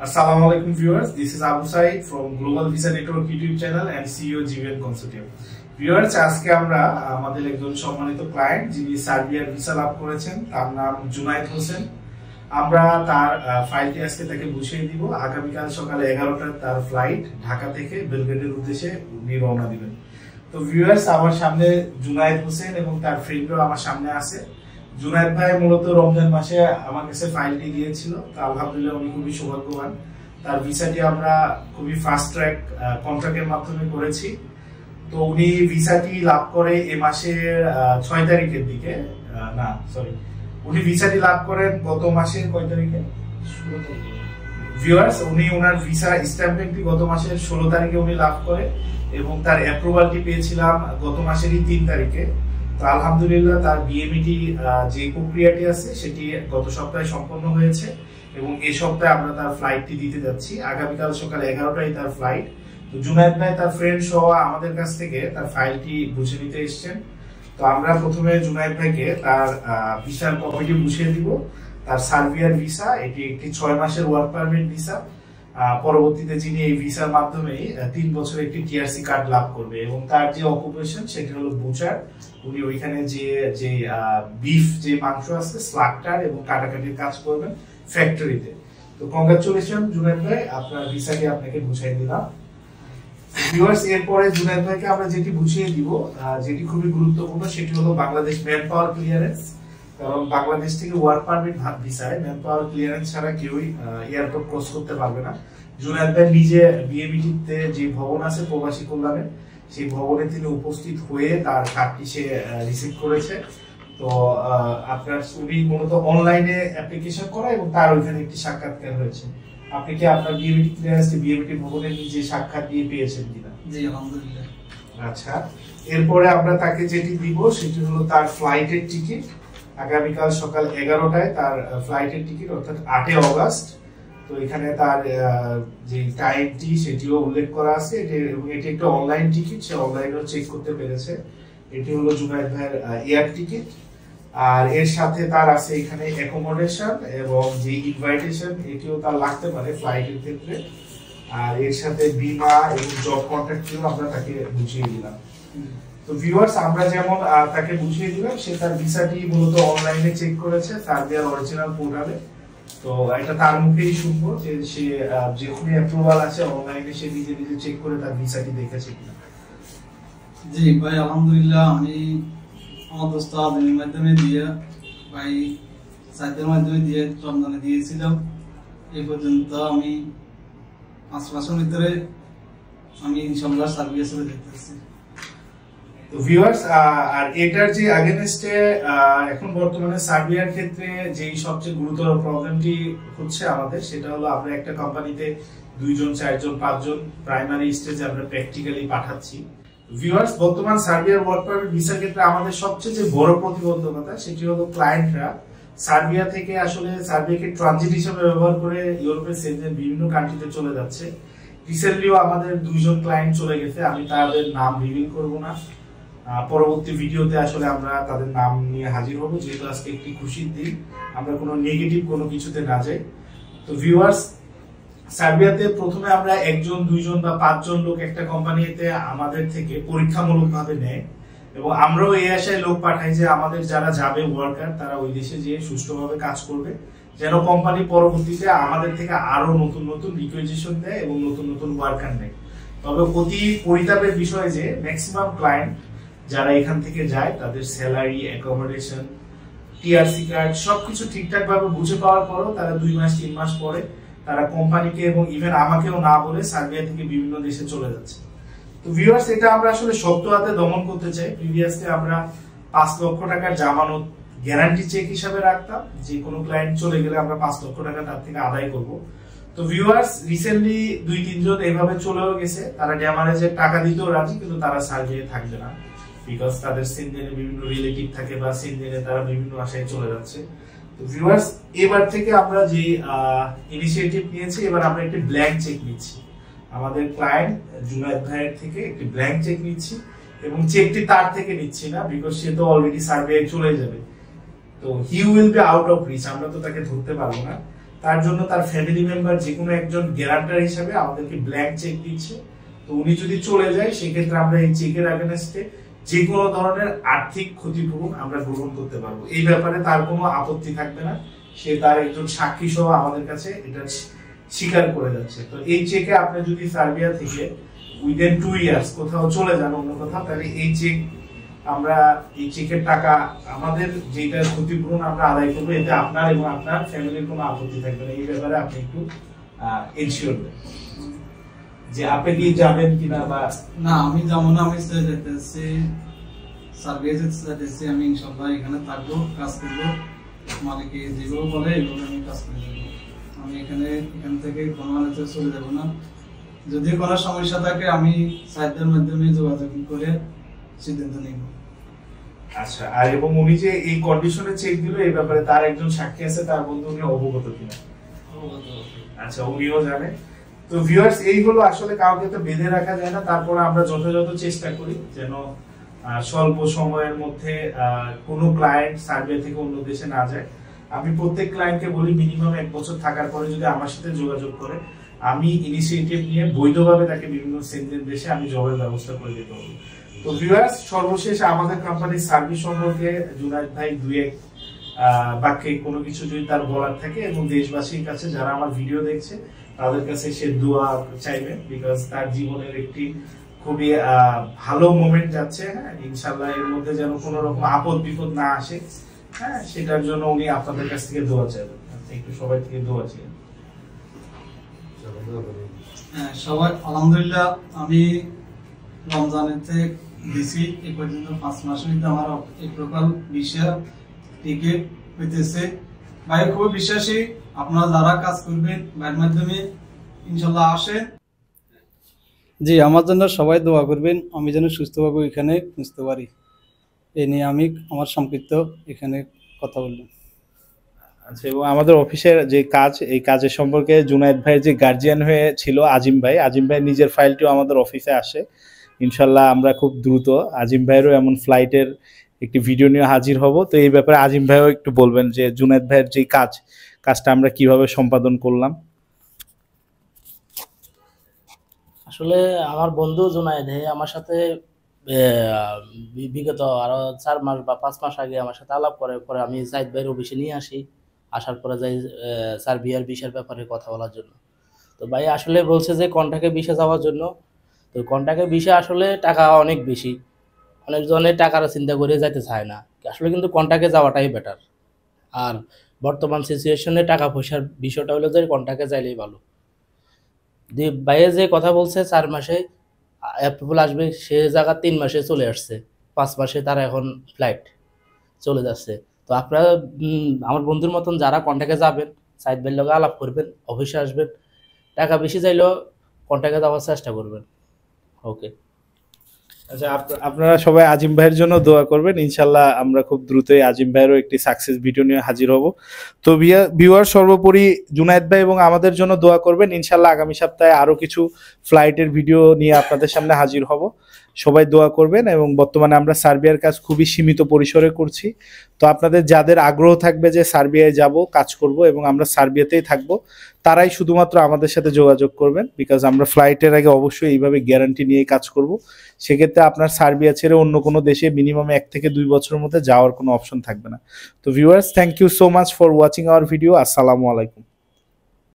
Assalamu alaikum viewers, this is Abu Said from Global Visa Network YouTube channel and CEO GVN Consortium. Viewers, আজকে আমরা আমাদের একজন সম্মানিত client যিনি সার্বিয়ার ভিসা লাভ করেছেন তার নাম জুনায়েদ হোসেন। আমরা তার ফাইলটি আজকে তাকে বুঝিয়ে দিব। আগামীকাল সকালে 11টায় তার ফ্লাইট ঢাকা থেকে বেলগ্রেডের উদ্দেশ্যে উনি রওনা দিবেন। তো ভিউয়ার্স, আমার সামনে জুনায়েদ হোসেন এবং তার ফ্রেন্ডও আমার সামনে আছে। জুনায়েদ ভাই মূলত রমজান মাসে আমার কাছে ফাইলটি দিয়েছিল, তো আলহামদুলিল্লাহ উনি খুবই সৌভাগ্যবান। তার ভিসাটি আমরা খুবই ফাস্ট ট্র্যাক কন্ট্রাক্টের মাধ্যমে করেছি। তো উনি ভিসাটি লাভ করে এই মাসের 6 তারিখের দিকে, উনি ভিসাটি লাভ করেন গত মাসের কয় তারিখে? 16 তারিখে। ভিউয়ার্স, উনি ওনার ভিসা স্ট্যাম্পিংটি গত মাসের 16 তারিখে উনি লাভ করে এবং তার অ্যাপ্রুভালটি পেয়েছিলাম গত মাসেরই 3 তারিখে। তো আলহামদুলিল্লাহ তার বিএমইটি যে প্রক্রিয়াটি আছে সেটি গত সপ্তাহে সম্পন্ন হয়েছে এবং এই সপ্তাহে আমরা তার ফ্লাইটটি দিতে যাচ্ছি। আগামীকাল সকাল 11টায় তার ফ্লাইট। তো জুনায়েদ ভাই তার ফ্রেন্ড সহ আমাদের কাছ থেকে তার ফাইলটি বুঝে নিতে এসেছেন। তো আমরা প্রথমে জুনায়েদ ভাইকে তার ভিসার কপিটি বুঝিয়ে দিব। তার সার্বিয়ার ভিসা, এটি একটি 6 মাসের ওয়ার্ক পারমিট ভিসা। পরবর্তীতে যিনি এই ভিসার মাধ্যমে 3 বছরের একটি টিআরসি কার্ড লাভ করবে এবং তার যে অকুপেশন সেটি হলো বুচার। উনি ওইখানে যে বিফ যে মাংস আছে স্লাক্টার এবং কাটাকাটির কাজ করবেন ফ্যাক্টরিতে। তো কংগ্রাচুলেশন জুনায়েদ ভাই, আপনার ভিসাটি আপনাকে বুঝিয়ে দিলাম। ভিউয়ার্স, এরপরে জুনায়েদ ভাইকে আমরা যেটি বুঝিয়ে দিব, যেটি খুবই গুরুত্বপূর্ণ, সেটি হলো বাংলাদেশ ম্যান পাওয়ার ক্লিয়ারেন্স। কারণ বাংলাদেশ থেকে ওয়ার্ক পারমিট ভিসায় ম্যান পাওয়ার ক্লিয়ারেন্স ছাড়া কেউই এয়ারপোর্ট ক্রস করতে পারবে না। জুনায়েদ ভাই নিজে বিএমইটিতে যে ভবন আছে প্রবাসী কল্যাণে, সেই ভবনে তিনি উপস্থিত হয়ে তার কার্ডটি সে রিসিভ করেছে। তো আপনার উনি মূলত অনলাইনে অ্যাপ্লিকেশন করা এবং তার ওইখানে একটি সাক্ষাৎকার হয়েছে। আপনি কি আপনার বিএমইটি ক্লিয়ারেন্সটি বিএমইটি ভবনে নিজে সাক্ষাৎ দিয়ে পেয়েছেন কিনা? জি, আলহামদুলিল্লাহ। আচ্ছা, এরপরে আমরা তাকে যেটি দিব সেটি হলো তার ফ্লাইটের টিকিট। আগামীকাল সকাল 11টায় তার ফ্লাইটের টিকিট, অর্থাৎ 8 আগস্ট। তো এখানে তার যে টাইমটি সেটিও উল্লেখ করা আছে এবং এটি একটা অনলাইন টিকিট, সে অনলাইনেও চেক করতে পেরেছে। এটি হলো জুনায়েদ ভাইয়ের এয়ার টিকিট। আর এর সাথে তার আছে এখানে অ্যাকোমোডেশন এবং যে ইনভাইটেশন, এটিও তার লাগতে পারে ফ্লাইটের ক্ষেত্রে। আর এর সাথে বীমা এবং জব কন্ট্রাক্টটিও আমরা তাকে বুঝিয়ে দিলাম। তো ভিউয়ার্স, আমরা যেমন তাকে বুঝিয়ে দিলাম, সে তার ভিসাটি মূলত অনলাইনে চেক করেছে সার্বিয়ার অরিজিনাল পোর্টালে। তো এটা তার মুখেই শুনবো যে সে যেখানে অ্যাপ্রুভাল আছে অনলাইনে সে নিজে নিজে চেক করে তার ভিসাটি দেখেছে কিনা। জি ভাই, আলহামদুলিল্লাহ আমি আমার দোস্ত আদিনের মাধ্যমে দিয়ে ভাই সাইটের মাধ্যমে দিয়ে রমজানে দিয়েছিলাম। এই পর্যন্ত আমি 5 মাসের ভিতরে আমি ইনশাআল্লাহ সার্বিয়া চলে যেতেছি। তো ভিউয়ার্স, আর এটার যে আগেনস্টে এখন বর্তমানে সার্বিয়ার ক্ষেত্রে যেই সবচেয়ে গুরুতর প্রবলেমটি হচ্ছে আমাদের, সেটা হলো আমরা একটা কোম্পানিতে 2 জন 4 জন 5 জন প্রাইমারি স্টেজে আমরা প্র্যাকটিক্যালি পাঠাচ্ছি। ভিউয়ার্স, বর্তমান সার্বিয়ার ওয়ার্ক পারমিট ভিসার ক্ষেত্রে আমাদের সবচেয়ে যে বড় প্রতিবন্ধকতা সেটি হলো ক্লায়েন্টরা সার্বিয়া থেকে আসলে সার্বিয়াকে ট্রানজিট হিসেবে ব্যবহার করে ইউরোপের সেন্ট্রাল বিভিন্ন কান্ট্রিতে চলে যাচ্ছে। রিসেন্টলিও আমাদের 2 জন ক্লায়েন্ট চলে গেছে, আমি তাদের নাম রিভিল করব না। পরবর্তী ভিডিওতে আসলে আমরা তাদের নাম নিয়ে হাজির হব, যেহেতু আজকে একটি খুশির দিন, আমরা কোনো নেগেটিভ কোনো কিছুতে না যাই। তো ভিউয়ার্স, সার্বিয়াতে প্রথমে আমরা 1 জন 2 জন বা 5 জন লোক একটা কোম্পানিতে আমাদের থেকে পরীক্ষামূলকভাবে নেয় এবং আমরাও এই আশায় লোক পাঠাই যে আমাদের যারা যাবে ওয়ার্কার তারা ওই দেশে যেয়ে সুষ্ঠুভাবে কাজ করবে, যেন কোম্পানি পরবর্তীতে আমাদের থেকে আরো নতুন নতুন রিকোয়েজিশন দেয় এবং নতুন নতুন ওয়ার্কার নেয়। তবে অতি পরিতাপের বিষয় যে ম্যাক্সিমাম ক্লায়েন্ট যারা এখান থেকে যায় তাদের স্যালারি, অ্যাকোমোডেশন, টিআরসি কার্ড সবকিছু ঠিকঠাক ভাবে বুঝে পাওয়ার পরও তারা 2 মাস 3 মাস পরে তারা কোম্পানিকে এবং ইভেন আমাকেও না বলে সার্বিয়া থেকে বিভিন্ন দেশে চলে যাচ্ছে। তো ভিউয়ার্স, এটা আমরা আসলে শক্ত হাতে দমন করতে চাই। প্রিভিয়াসলি আমরা 5 লক্ষ টাকার জামানত গ্যারান্টি চেক হিসাবে রাখতাম, যে কোনো ক্লায়েন্ট চলে গেলে আমরা 5 লক্ষ টাকা তার থেকে আদায় করব। তো ভিউয়ার্স, রিসেন্টলি 2-3 জন এইভাবে চলেও গেছে, তারা ড্যামারেজের টাকা দিতেও রাজি, কিন্তু তারা সার্বিয়ায় থাকবে না, বিকজ তাদের সেনজেনে বিভিন্ন রিলেটিভ থাকে বা সেনজেনে তারা বিভিন্ন আশায় চলে যাচ্ছে। তো ভিউয়ার্স, এবার থেকে আমরা যে ইনিশিয়েটিভ নিয়েছি, এবার আমরা একটি ব্ল্যাঙ্ক চেক নিচ্ছি। আমাদের ক্লায়েন্ট জুনায়েদ ভাইয়ের থেকে একটি ব্ল্যাঙ্ক চেক নিচ্ছি এবং চেকটি তার থেকে নিচ্ছি না, বিকজ সে তো অলরেডি সার্বিয়ায় চলে যাবে। তো he will be out of reach, আমরা তো তাকে ধরতে পারবো না। তার জন্য তার ফ্যামিলি মেম্বার যে কোনো একজন গ্যারান্টার হিসেবে আমাদেরকে ব্ল্যাঙ্ক চেক দিচ্ছে। তো উনি যদি চলে যায় সেক্ষেত্রে আমরা এই চেকের এগেইনস্টে যে কোনো ধরনের আর্থিক ক্ষতিপূরণ আমরা গ্রহণ করতে পারবো। এই ব্যাপারে তার কোনো আপত্তি থাকবে না, সে তার একজন সাক্ষী সহ আমাদের কাছে এটা স্বীকার করে যাচ্ছে। তো এই চেকে আপনি যদি সার্বিয়া থেকে উইদিন 2 ইয়ার্স কোথাও চলে যান অন্য কোথাও, তাহলে এই চেক আমরা এই চেকের টাকা আমাদের যেটা ক্ষতিপূরণ আমরা আদায় করবো, এতে আপনার এবং আপনার ফ্যামিলির কোনো আপত্তি থাকবে না। এই ব্যাপারে আপনি একটু এনশিওর দেন যে আপনি কি যাবেন কিনা। বা না, আমি যাবো না, আমি যেতেছি সার্ভিস যেতেছি, আমি ইনশাআল্লাহ এখানে থাকবো, কাজ করবো, মালিক যেগুলো বলে এগুলো আমি কাজ করে যাবো। আমি এখান থেকে কোনো মানুষের চলে যাবো না। যদি কোনো সমস্যা থাকে আমি সাইটের মাধ্যমে যোগাযোগ করে সিদ্ধান্ত নিব। আচ্ছা, আর এবং উনি যে এই কন্ডিশনে চেক দিল এই ব্যাপারে তার একজন সাক্ষী আছে, তার বন্ধু উনি অবগত কিনা? আচ্ছা, উনিও জানে। তো ভিউয়ার্স, এইগুলো আসলে কাউকে তো বেঁধে রাখা যায় না, তারপরে আমরা যথাযথ চেষ্টা করি যেন স্বল্প সময়ের মধ্যে কোনো ক্লায়েন্ট সার্বিয়া থেকে অন্য দেশে না যায়। আমি প্রত্যেক ক্লায়েন্টকে বলি মিনিমাম 1 বছর থাকার পরে যদি আমার সাথে যোগাযোগ করে, আমি ইনিশিয়েটিভ নিয়ে বৈধভাবে তাকে বিভিন্ন সেনজেন দেশে আমি জবের ব্যবস্থা করে দিতে পারবো। তো ভিউয়ার্স, সর্বশেষ আমাদের কোম্পানির সার্ভিস সম্পর্কে জুনায়েদ ভাই 2-1 বাক্যে কোনো কিছু যদি তার বলার থাকে, এবং দেশবাসীর কাছে যারা আমার ভিডিও দেখছে তাদের কাছে সে দোয়া চাইবে, বিকজ তার জীবনের একটি খুবই ভালো মোমেন্ট যাচ্ছে। হ্যাঁ, ইনশাআল্লাহ এর মধ্যে যেন কোনো রকম আপদ বিপদ না আসে, হ্যাঁ, সেটার জন্য উনি আপনাদের কাছ থেকে দোয়া চাইবেন। একটু সবাই থেকে দোয়া চাইবেন। হ্যাঁ, সবাই আলহামদুলিল্লাহ, আমি রমজানেতে দিছি এই পর্যন্ত 5 মাসের মধ্যে আমার এই প্রকল্প ভিসা টিকিট হইতেছে। ভাই খুব বিশ্বাসী, আপনারা যারা কাজ করবেন ভাইয়ের মাধ্যমে ইনশাল্লাহ আসেন। জি, আমার জন্য সবাই দোয়া করবেন, আমি যেন সুস্থভাবে এখানে বুঝতে পারি। এই নিয়ে আমি আমার সংক্ষিপ্ত এখানে কথা বললাম। আচ্ছা, এবং আমাদের অফিসের যে কাজ, এই কাজের সম্পর্কে জুনায়েদ ভাইয়ের যে গার্জিয়ান হয়ে ছিল আজিম ভাই নিজের ফাইলটিও আমাদের অফিসে আসে। ইনশাল্লাহ আমরা খুব দ্রুত আজিম ভাইয়েরও এমন ফ্লাইটের একটি ভিডিও নিয়ে হাজির হব। তো এই ব্যাপারে আজিম ভাইও একটু বলবেন যে জুনায়েদ ভাইয়ের যে কাজটা আমরা কিভাবে সম্পাদন করলাম। আসলে আমার বন্ধু জুনায়েদ আমার সাথে বিগত আরো 4 মাস বা 5 মাস আগে আমার সাথে আলাপ করে, পরে আমি জাহিদ ভাইয়ের অফিসে নিয়ে আসি। আসার পরে যাই সার্বিয়ার ভিসার ব্যাপারে কথা বলার জন্য। তো ভাই আসলে বলছে যে কন্ট্রাক্টে ভিসা যাওয়ার জন্য। তো কন্ট্রাক্টে ভিসা আসলে টাকা অনেক বেশি, অনেকজনের টাকার চিন্তা করে যাইতে চায় না, আসলে কিন্তু কন্ট্রাক্টে যাওয়াটাই বেটার। আর বর্তমান সিচুয়েশনে টাকা পয়সার বিষয়টা হলো যে কন্ট্রাক্টে যাইলেই ভালো। ভাইয়ে যে কথা বলছে 4 মাসে অ্যাপ্রুভাল আসবে, সে জায়গা 3 মাসে চলে আসছে, 5 মাসে তারা এখন ফ্লাইট চলে যাচ্ছে। তো আপনারা আমার বন্ধুর মতন যারা কন্ট্রাক্টে যাবেন, সাইদ ভাইয়ের লগে আলাপ করবেন, অফিসে আসবেন, টাকা বেশি চাইলেও কন্ট্রাক্টে যাওয়ার চেষ্টা করবেন। ওকে, আচ্ছা, আপনারা সবাই আজিম ভাইয়ের জন্য দোয়া করবেন। ইনশাল্লাহ আমরা খুব দ্রুতই আজিম ভাইয়েরও একটি সাকসেস ভিডিও নিয়ে হাজির হব। তো ভিউয়ার, সর্বোপরি জুনায়েদ ভাই এবং আমাদের জন্য দোয়া করবেন। ইনশাল্লাহ আগামী সপ্তাহে আরো কিছু ফ্লাইটের ভিডিও নিয়ে আপনাদের সামনে হাজির হব। সবাই দোয়া করবেন। এবং বর্তমানে আমরা সার্বিয়ার কাজ খুবই সীমিত পরিসরে করছি। তো আপনাদের যাদের আগ্রহ থাকবে যে সার্বিয়ায় যাব, কাজ করব এবং আমরা সার্বিয়াতেই থাকব, তারাই শুধুমাত্র আমাদের সাথে যোগাযোগ করবেন, বিকজ আমরা ফ্লাইটের আগে অবশ্যই এইভাবে গ্যারান্টি নিয়ে কাজ করব। সেক্ষেত্রে আপনার সার্বিয়া ছেড়ে অন্য কোনো দেশে মিনিমাম 1 থেকে 2 বছরের মধ্যে যাওয়ার কোনো অপশন থাকবে না। তো viewers, thank you so much for watching our video. আসসালামু আলাইকুম।